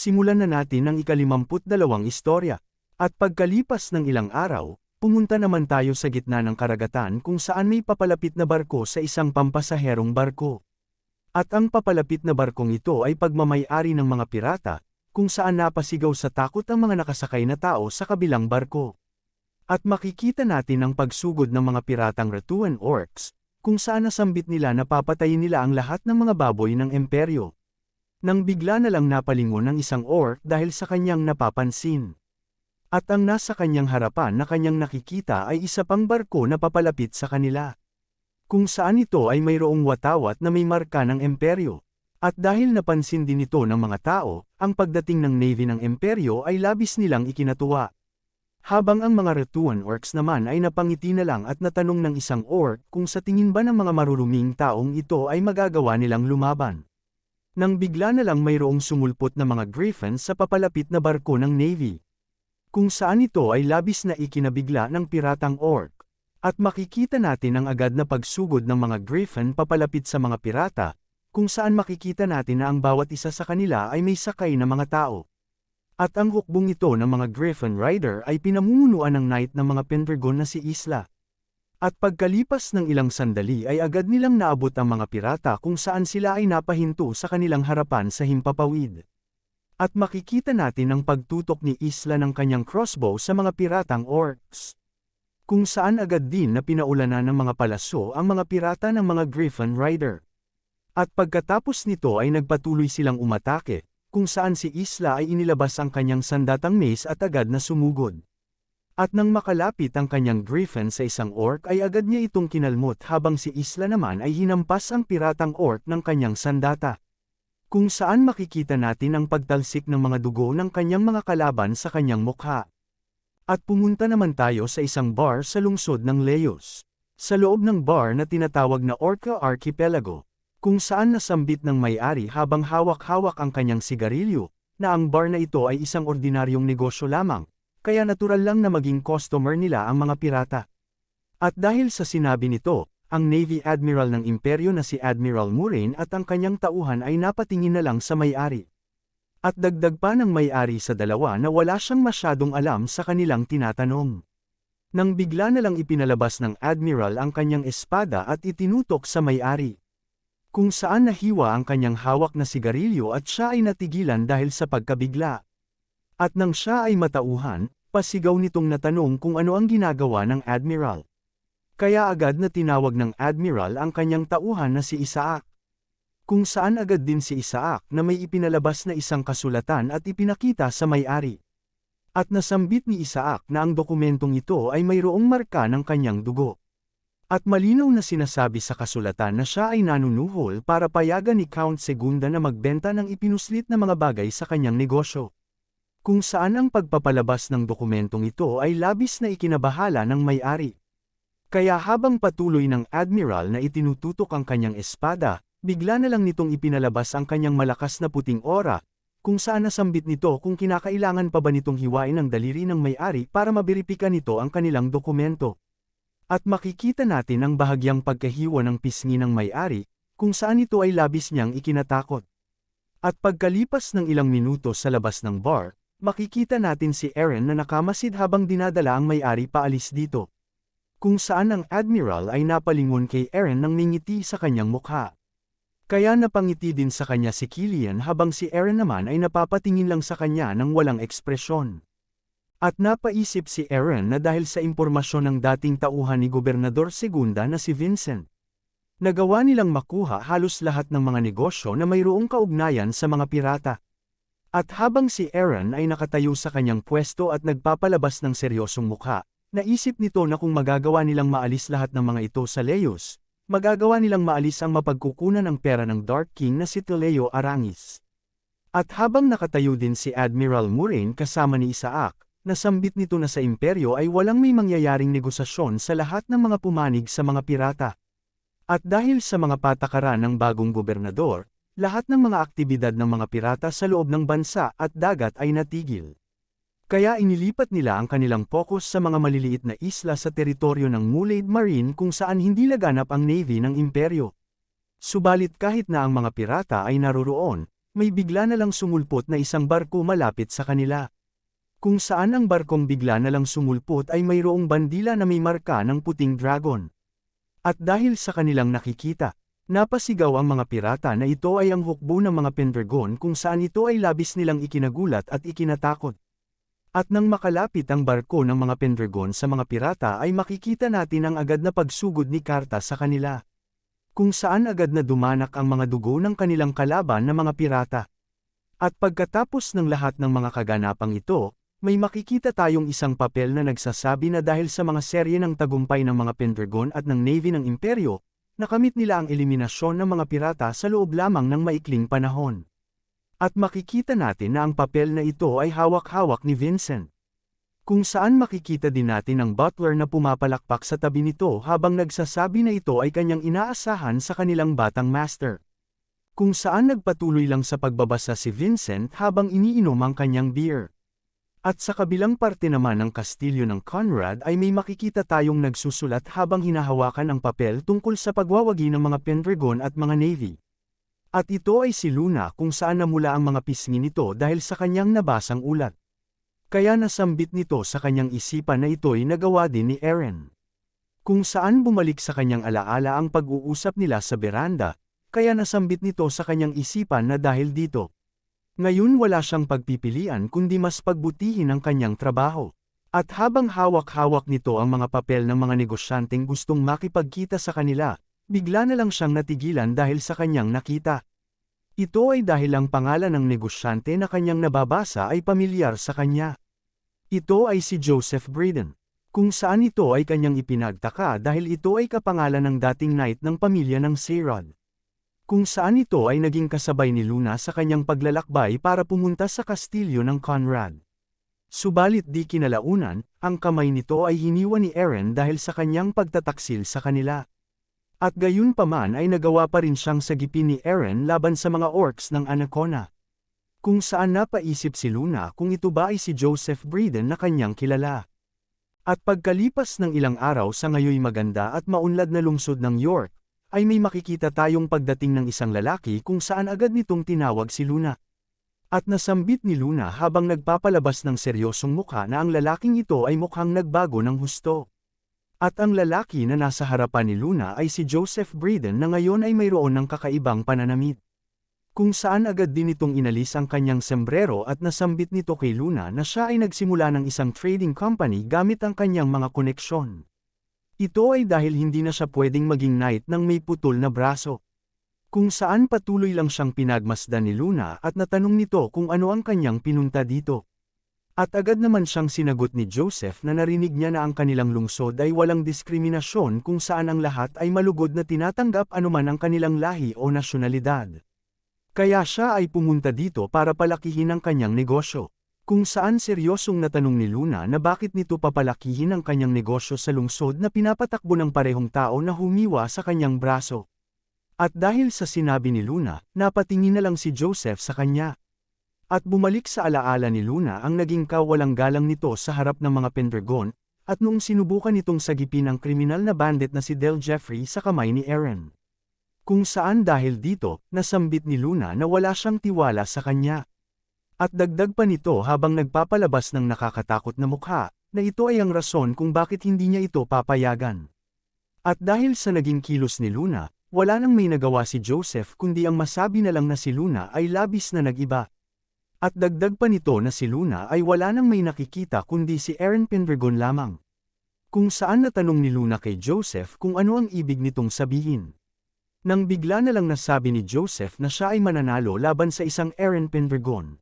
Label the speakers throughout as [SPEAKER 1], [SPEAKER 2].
[SPEAKER 1] simulan na natin ang ika-52 istorya. At pagkalipas ng ilang araw, pumunta naman tayo sa gitna ng karagatan kung saan may papalapit na barko sa isang pampasaherong barko. At ang papalapit na barkong ito ay pagmamay-ari ng mga pirata, kung saan napasigaw sa takot ang mga nakasakay na tao sa kabilang barko. At makikita natin ang pagsugod ng mga piratang Ratuan Orcs, kung saan nasambit nila na papatayin nila ang lahat ng mga baboy ng imperyo. Nang bigla na lang napalingon ang isang orc dahil sa kanyang napapansin. At ang nasa kanyang harapan na kanyang nakikita ay isa pang barko na papalapit sa kanila. Kung saan ito ay mayroong watawat na may marka ng imperyo. At dahil napansin din ito ng mga tao, ang pagdating ng navy ng imperyo ay labis nilang ikinatuwa. Habang ang mga Ratuan Orcs naman ay napangiti na lang at natanong ng isang orc kung sa tingin ba ng mga maruruming taong ito ay magagawa nilang lumaban. Nang bigla na lang mayroong sumulpot na mga griffin sa papalapit na barko ng navy. Kung saan ito ay labis na ikinabigla ng piratang orc. At makikita natin ang agad na pagsugod ng mga griffin papalapit sa mga pirata, kung saan makikita natin na ang bawat isa sa kanila ay may sakay na mga tao. At ang hukbong ito ng mga Griffin Rider ay pinamumunuan ng knight ng mga Pendragon na si Isla. At pagkalipas ng ilang sandali ay agad nilang naabot ang mga pirata kung saan sila ay napahinto sa kanilang harapan sa himpapawid. At makikita natin ang pagtutok ni Isla ng kanyang crossbow sa mga piratang orcs. Kung saan agad din na pinaulanan ng mga palaso ang mga pirata ng mga Griffin Rider. At pagkatapos nito ay nagpatuloy silang umatake, kung saan si Isla ay inilabas ang kanyang sandatang mace at agad na sumugod. At nang makalapit ang kanyang griffin sa isang orc ay agad niya itong kinalmot habang si Isla naman ay hinampas ang piratang orc ng kanyang sandata. Kung saan makikita natin ang pagtalsik ng mga dugo ng kanyang mga kalaban sa kanyang mukha. At pumunta naman tayo sa isang bar sa lungsod ng Leos. Sa loob ng bar na tinatawag na Orca Archipelago, kung saan nasambit ng may-ari habang hawak-hawak ang kanyang sigarilyo, na ang bar na ito ay isang ordinaryong negosyo lamang. Kaya natural lang na maging customer nila ang mga pirata. At dahil sa sinabi nito, ang Navy Admiral ng Imperyo na si Admiral Murain at ang kanyang tauhan ay napatingin na lang sa may-ari. At dagdag pa ng may-ari sa dalawa na wala siyang masyadong alam sa kanilang tinatanong. Nang bigla na lang ipinalabas ng Admiral ang kanyang espada at itinutok sa may-ari. Kung saan nahiwa ang kanyang hawak na sigarilyo at siya ay natigilan dahil sa pagkabigla. At nang siya ay matauhan, pasigaw nitong natanong kung ano ang ginagawa ng Admiral. Kaya agad na tinawag ng Admiral ang kanyang tauhan na si Isaac. Kung saan agad din si Isaac na may ipinalabas na isang kasulatan at ipinakita sa may-ari. At nasambit ni Isaac na ang dokumentong ito ay mayroong marka ng kanyang dugo. At malinaw na sinasabi sa kasulatan na siya ay nanunuhol para payagan ni Count Segunda na magbenta ng ipinuslit na mga bagay sa kanyang negosyo. Kung saan ang pagpapalabas ng dokumentong ito ay labis na ikinabahala ng may-ari. Kaya habang patuloy ng Admiral na itinututok ang kanyang espada, bigla na lang nitong ipinalabas ang kanyang malakas na puting aura, kung saan nasambit nito kung kinakailangan pa ba nitong hiwain ang daliri ng may-ari para mabiripika nito ang kanilang dokumento. At makikita natin ang bahagyang pagkahiwa ng pisngi ng may-ari, kung saan ito ay labis niyang ikinatakot. At pagkalipas ng ilang minuto sa labas ng bar, makikita natin si Eren na nakamasid habang dinadala ang may-ari paalis dito. Kung saan ang Admiral ay napalingon kay Eren nang mingiti sa kanyang mukha. Kaya napangiti din sa kanya si Killian habang si Eren naman ay napapatingin lang sa kanya ng walang ekspresyon. At napaisip si Eren na dahil sa impormasyon ng dating tauhan ni Gobernador Segunda na si Vincent, nagawa nilang makuha halos lahat ng mga negosyo na mayroong kaugnayan sa mga pirata. At habang si Eren ay nakatayo sa kanyang pwesto at nagpapalabas ng seryosong mukha, naisip nito na kung magagawa nilang maalis lahat ng mga ito sa Leos, magagawa nilang maalis ang mapagkukunan ng pera ng Dark King na si Teleo Arangis. At habang nakatayo din si Admiral Murain kasama ni Isaac, nasambit nito na sa imperyo ay walang may mangyayaring negosasyon sa lahat ng mga pumanig sa mga pirata. At dahil sa mga patakaran ng bagong gobernador, lahat ng mga aktibidad ng mga pirata sa loob ng bansa at dagat ay natigil. Kaya inilipat nila ang kanilang focus sa mga maliliit na isla sa teritoryo ng Mulade Marine kung saan hindi laganap ang navy ng imperyo. Subalit kahit na ang mga pirata ay naroroon, may bigla na lang sumulpot na isang barko malapit sa kanila. Kung saan ang barkong bigla na lang sumulpot ay mayroong bandila na may marka ng puting dragon. At dahil sa kanilang nakikita, napasigaw ang mga pirata na ito ay ang hukbo ng mga Pendragon kung saan ito ay labis nilang ikinagulat at ikinatakot. At nang makalapit ang barko ng mga Pendragon sa mga pirata ay makikita natin ang agad na pagsugod ni Karta sa kanila. Kung saan agad na dumanak ang mga dugo ng kanilang kalaban na mga pirata. At pagkatapos ng lahat ng mga kaganapang ito, may makikita tayong isang papel na nagsasabi na dahil sa mga serye ng tagumpay ng mga Pendragon at ng Navy ng Imperyo, nakamit nila ang eliminasyon ng mga pirata sa loob lamang ng maikling panahon. At makikita natin na ang papel na ito ay hawak-hawak ni Vincent. Kung saan makikita din natin ang butler na pumapalakpak sa tabi nito habang nagsasabi na ito ay kanyang inaasahan sa kanilang batang master. Kung saan nagpatuloy lang sa pagbabasa si Vincent habang iniinom ang kanyang beer. At sa kabilang parte naman ng kastilyo ng Conrad ay may makikita tayong nagsusulat habang hinahawakan ang papel tungkol sa pagwawagi ng mga Pendragon at mga Navy. At ito ay si Luna kung saan namula ang mga pisngi nito dahil sa kanyang nabasang ulat. Kaya nasambit nito sa kanyang isipan na ito'y nagawa din ni Eren. Kung saan bumalik sa kanyang alaala ang pag-uusap nila sa beranda, kaya nasambit nito sa kanyang isipan na dahil dito. Ngayon wala siyang pagpipilian kundi mas pagbutihin ang kanyang trabaho. At habang hawak-hawak nito ang mga papel ng mga negosyanteng gustong makipagkita sa kanila, bigla na lang siyang natigilan dahil sa kanyang nakita. Ito ay dahil ang pangalan ng negosyante na kanyang nababasa ay pamilyar sa kanya. Ito ay si Joseph Braden, kung saan ito ay kanyang ipinagtaka dahil ito ay kapangalan ng dating knight ng pamilya ng Seirod. Kung saan ito ay naging kasabay ni Luna sa kanyang paglalakbay para pumunta sa kastilyo ng Conrad. Subalit di kinalaunan, ang kamay nito ay hiniwa ni Eren dahil sa kanyang pagtataksil sa kanila. At gayon paman ay nagawa pa rin siyang sagipin ni Eren laban sa mga orcs ng Anacona. Kung saan napaisip si Luna kung ito ba ay si Joseph Braden na kanyang kilala. At pagkalipas ng ilang araw sa ngayoy maganda at maunlad na lungsod ng York, ay may makikita tayong pagdating ng isang lalaki kung saan agad nitong tinawag si Luna. At nasambit ni Luna habang nagpapalabas ng seryosong mukha na ang lalaking ito ay mukhang nagbago ng husto. At ang lalaki na nasa harapan ni Luna ay si Joseph Braden na ngayon ay mayroon ng kakaibang pananamit. Kung saan agad din itong inalis ang kanyang sombrero at nasambit nito kay Luna na siya ay nagsimula ng isang trading company gamit ang kanyang mga koneksyon. Ito ay dahil hindi na siya pwedeng maging knight ng may putol na braso. Kung saan patuloy lang siyang pinagmasdan ni Luna at natanong nito kung ano ang kanyang pinunta dito. At agad naman siyang sinagot ni Joseph na narinig niya na ang kanilang lungsod ay walang diskriminasyon kung saan ang lahat ay malugod na tinatanggap anuman ang kanilang lahi o nasyonalidad. Kaya siya ay pumunta dito para palakihin ang kanyang negosyo. Kung saan seryosong natanong ni Luna na bakit nito papalakihin ang kanyang negosyo sa lungsod na pinapatakbo ng parehong tao na humiwa sa kanyang braso. At dahil sa sinabi ni Luna, napatingin na lang si Joseph sa kanya. At bumalik sa alaala ni Luna ang naging kawalang galang nito sa harap ng mga Pendragon, at noong sinubukan nitong sagipin ang kriminal na bandit na si Del Jeffrey sa kamay ni Eren. Kung saan dahil dito, nasambit ni Luna na wala siyang tiwala sa kanya. At dagdag pa nito habang nagpapalabas ng nakakatakot na mukha, na ito ay ang rason kung bakit hindi niya ito papayagan. At dahil sa naging kilos ni Luna, wala nang may nagawa si Joseph kundi ang masabi na lang na si Luna ay labis na nag-iba. At dagdag pa nito na si Luna ay wala nang may nakikita kundi si Eren Pendragon lamang. Kung saan natanong ni Luna kay Joseph kung ano ang ibig nitong sabihin. Nang bigla na lang nasabi ni Joseph na siya ay mananalo laban sa isang Eren Pendragon.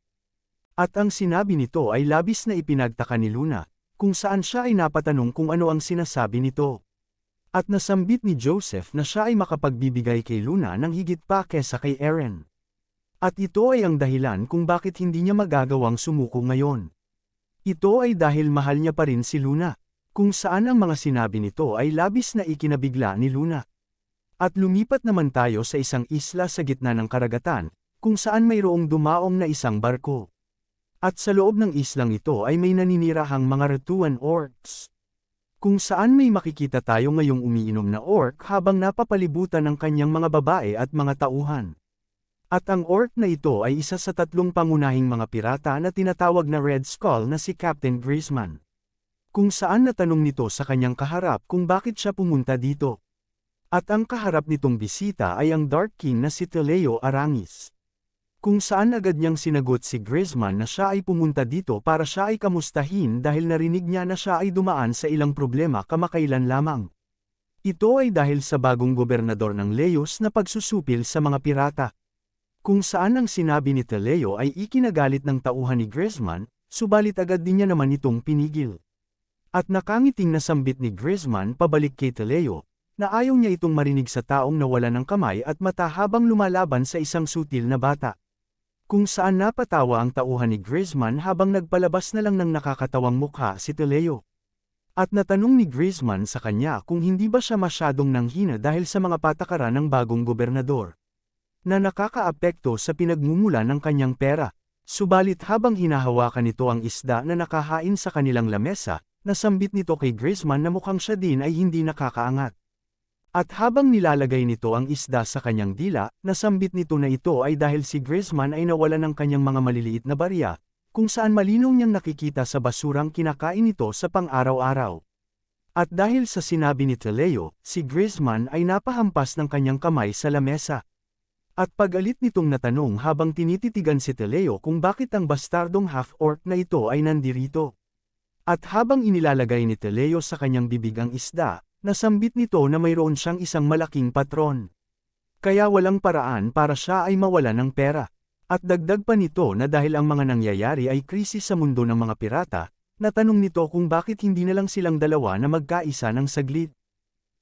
[SPEAKER 1] At ang sinabi nito ay labis na ipinagtaka ni Luna, kung saan siya ay napatanong kung ano ang sinasabi nito. At nasambit ni Joseph na siya ay makapagbibigay kay Luna ng higit pa kesa kay Eren. At ito ay ang dahilan kung bakit hindi niya magagawang sumuko ngayon. Ito ay dahil mahal niya pa rin si Luna, kung saan ang mga sinabi nito ay labis na ikinabigla ni Luna. At lumipat naman tayo sa isang isla sa gitna ng karagatan, kung saan mayroong dumaong na isang barko. At sa loob ng islang ito ay may naninirahang mga Ratuan orcs. Kung saan may makikita tayo ngayong umiinom na orc habang napapalibutan ng kanyang mga babae at mga tauhan. At ang orc na ito ay isa sa tatlong pangunahing mga pirata na tinatawag na Red Skull na si Captain Grisman. Kung saan natanong nito sa kanyang kaharap kung bakit siya pumunta dito. At ang kaharap nitong bisita ay ang Dark King na si Teleo Arangis. Kung saan agad niyang sinagot si Grisman na siya ay pumunta dito para siya ay kamustahin dahil narinig niya na siya ay dumaan sa ilang problema kamakailan lamang. Ito ay dahil sa bagong gobernador ng Leos na pagsusupil sa mga pirata. Kung saan ang sinabi ni Teleo ay ikinagalit ng tauhan ni Grisman, subalit agad din niya naman itong pinigil. At nakangiting nasambit ni Grisman pabalik kay Teleo, na ayaw niya itong marinig sa taong nawala ng kamay at mata habang lumalaban sa isang sutil na bata. Kung saan napatawa ang tauhan ni Grisman habang nagpalabas na lang ng nakakatawang mukha si Teleo. At natanong ni Grisman sa kanya kung hindi ba siya masyadong nanghina dahil sa mga patakaran ng bagong gobernador na nakakaapekto sa pinagmumula ng kanyang pera. Subalit habang hinahawakan nito ang isda na nakahain sa kanilang lamesa, nasambit nito kay Grisman na mukhang siya din ay hindi nakakaangat. At habang nilalagay nito ang isda sa kanyang dila, nasambit nito na ito ay dahil si Grisman ay nawala ng kanyang mga maliliit na barya, kung saan malinaw niyang nakikita sa basurang kinakain nito sa pang-araw-araw. At dahil sa sinabi ni Teleo, si Grisman ay napahampas ng kanyang kamay sa lamesa. At pagalit nitong natanong habang tinititigan si Teleo kung bakit ang bastardong half-orc na ito ay nandirito. At habang inilalagay ni Teleo sa kanyang bibig ang isda, nasambit nito na mayroon siyang isang malaking patron. Kaya walang paraan para siya ay mawala ng pera. At dagdag pa nito na dahil ang mga nangyayari ay krisis sa mundo ng mga pirata, natanong nito kung bakit hindi na lang silang dalawa na magkaisa ng saglit.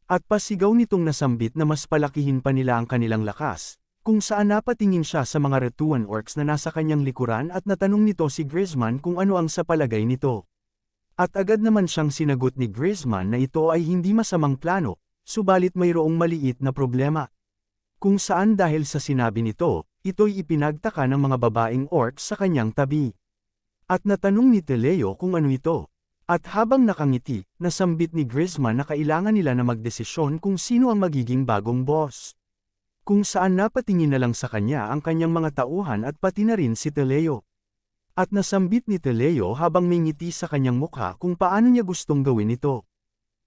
[SPEAKER 1] At pasigaw nitong nasambit na mas palakihin pa nila ang kanilang lakas, kung saan napatingin siya sa mga Retuan orcs na nasa kanyang likuran at natanong nito si Grisman kung ano ang sa palagay nito. At agad naman siyang sinagot ni Grisman na ito ay hindi masamang plano, subalit mayroong maliit na problema. Kung saan dahil sa sinabi nito, ito'y ipinagtaka ng mga babaeng orcs sa kanyang tabi. At natanong ni Teleo kung ano ito. At habang nakangiti, nasambit ni Grisman na kailangan nila na magdesisyon kung sino ang magiging bagong boss. Kung saan napatingin na lang sa kanya ang kanyang mga tauhan at pati na rin si Teleo. At nasambit ni Teleo habang may ngiti sa kanyang mukha kung paano niya gustong gawin ito.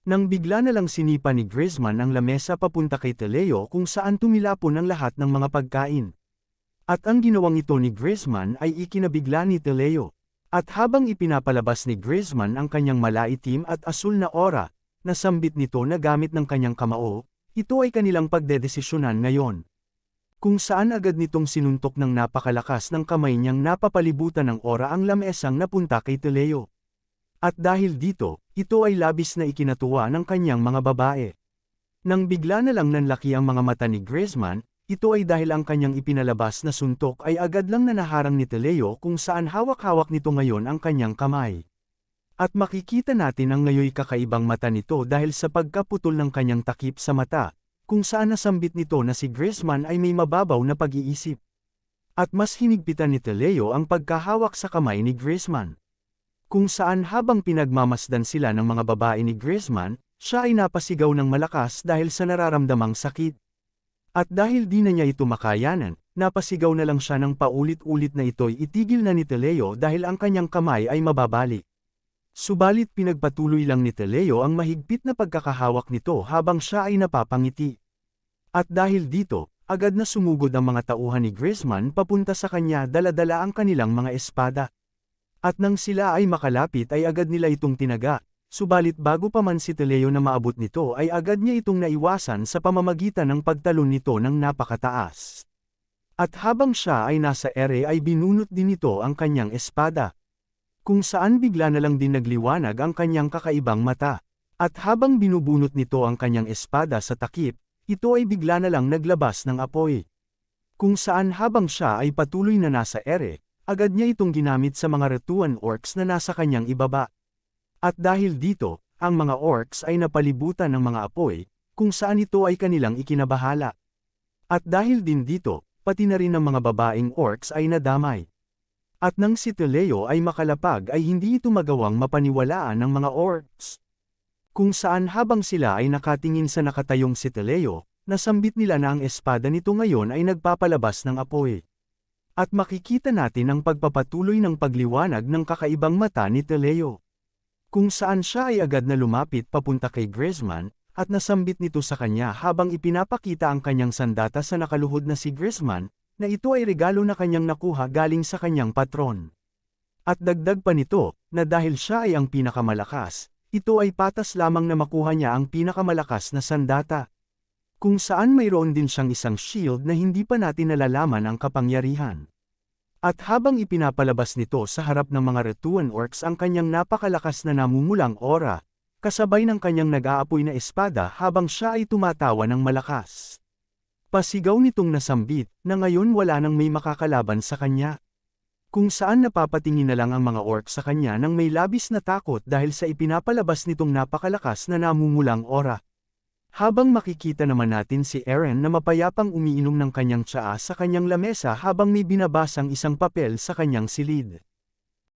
[SPEAKER 1] Nang bigla na lang sinipa ni Grisman ang lamesa papunta kay Teleo kung saan tumilapon ang lahat ng mga pagkain. At ang ginawang ito ni Grisman ay ikinabigla ni Teleo. At habang ipinapalabas ni Grisman ang kanyang malaitim at asul na aura, nasambit nito na gamit ng kanyang kamao, ito ay kanilang pagdedesisyonan ngayon. Kung saan agad nitong sinuntok ng napakalakas ng kamay niyang napapalibutan ng aura ang lamesang napunta kay Teleo. At dahil dito, ito ay labis na ikinatuwa ng kanyang mga babae. Nang bigla na lang nanlaki ang mga mata ni Grisman, ito ay dahil ang kanyang ipinalabas na suntok ay agad lang naharang ni Teleo kung saan hawak-hawak nito ngayon ang kanyang kamay. At makikita natin ang ngayoy kakaibang mata nito dahil sa pagkaputol ng kanyang takip sa mata, kung saan nasambit nito na si Grisman ay may mababaw na pag-iisip. At mas hinigpitan ni Teleo ang pagkahawak sa kamay ni Grisman. Kung saan habang pinagmamasdan sila ng mga babae ni Grisman, siya ay napasigaw ng malakas dahil sa nararamdamang sakit. At dahil di na niya ito makayanan, napasigaw na lang siya ng paulit-ulit na ito'y itigil na ni Teleo dahil ang kanyang kamay ay mababalik. Subalit pinagpatuloy lang ni Teleo ang mahigpit na pagkakahawak nito habang siya ay napapangiti. At dahil dito, agad na sumugod ang mga tauhan ni Grisman papunta sa kanya dala-dala ang kanilang mga espada. At nang sila ay makalapit ay agad nila itong tinaga, subalit bago pa man si Teleo na maabot nito ay agad niya itong naiwasan sa pamamagitan ng pagtalon nito ng napakataas. At habang siya ay nasa ere ay binunot din nito ang kanyang espada. Kung saan bigla na lang din nagliwanag ang kanyang kakaibang mata. At habang binubunot nito ang kanyang espada sa takip, ito ay bigla na lang naglabas ng apoy. Kung saan habang siya ay patuloy na nasa ere, agad niya itong ginamit sa mga Retuan orcs na nasa kanyang ibaba. At dahil dito, ang mga orcs ay napalibutan ng mga apoy, kung saan ito ay kanilang ikinabahala. At dahil din dito, pati na rin ang mga babaeng orcs ay nadamay. At nang si Teleo ay makalapag ay hindi ito magawang mapaniwalaan ng mga orcs. Kung saan habang sila ay nakatingin sa nakatayong si Teleo, nasambit nila na ang espada nito ngayon ay nagpapalabas ng apoy. At makikita natin ang pagpapatuloy ng pagliwanag ng kakaibang mata ni Teleo. Kung saan siya ay agad na lumapit papunta kay Griezmann, at nasambit nito sa kanya habang ipinapakita ang kanyang sandata sa nakaluhod na si Griezmann, na ito ay regalo na kanyang nakuha galing sa kanyang patron. At dagdag pa nito, na dahil siya ay ang pinakamalakas, ito ay patas lamang na makuha niya ang pinakamalakas na sandata. Kung saan mayroon din siyang isang shield na hindi pa natin nalalaman ang kapangyarihan. At habang ipinapalabas nito sa harap ng mga Retuan orcs ang kanyang napakalakas na namumulang aura, kasabay ng kanyang nag-aapoy na espada habang siya ay tumatawa ng malakas. Pasigaw nitong nasambit, na ngayon wala nang may makakalaban sa kanya. Kung saan napapatingin na lang ang mga orc sa kanya nang may labis na takot dahil sa ipinapalabas nitong napakalakas na namumulang aura. Habang makikita naman natin si Eren na mapayapang umiinom ng kanyang tsaa sa kanyang lamesa habang may binabasang isang papel sa kanyang silid.